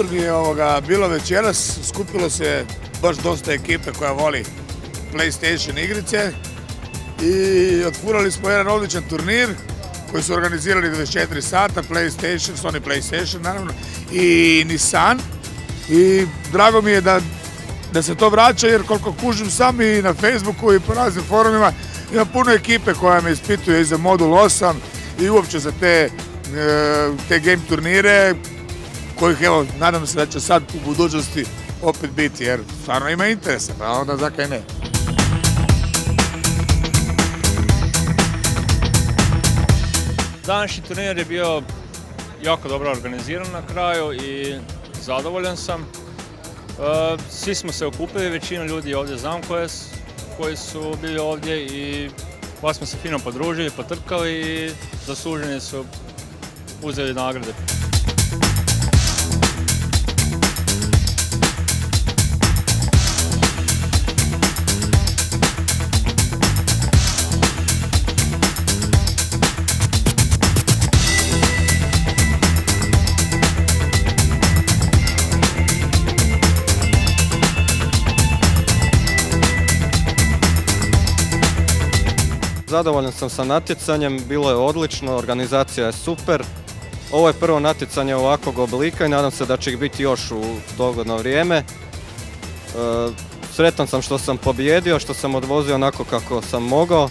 super mi je bilo večeras, skupilo se baš dosta ekipe koja voli PlayStation igrice i otfurali smo jedan odličan turnir koji su organizirali 24 sata, PlayStation, Sony PlayStation naravno i Nissan i drago mi je da se to vraća jer koliko kužim sam i na Facebooku i po raznim forumima ima puno ekipe koja me ispituje i za Modul 8 i uopće za te game turnire kojih evo nadam se da će sad u budućnosti opet biti jer stvarno ima interesa, pa onda zakaj ne. Današnji turnir je bio jako dobro organiziran na kraju i zadovoljan sam. Svi smo se okupili, većinu ljudi ovdje znam koji su bili ovdje i baš smo se fino podružili, potrkali i zasluženi su uzeli nagrade. Zadovoljan sam sa natjecanjem, bilo je odlično, organizacija je super. Ovo je prvo natjecanje ovakvog oblika i nadam se da će ih biti još u dogodno vrijeme. Sretan sam što sam pobijedio, što sam odvozio onako kako sam mogao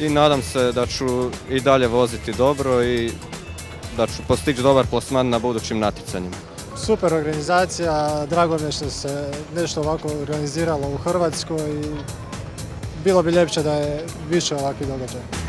i nadam se da ću i dalje voziti dobro i da ću postići dobar plasman na budućim natjecanjima. Super organizacija, drago mi je što se nešto ovako organiziralo u Hrvatskoj i bilo bi ljepše da je više ovakvih događaja.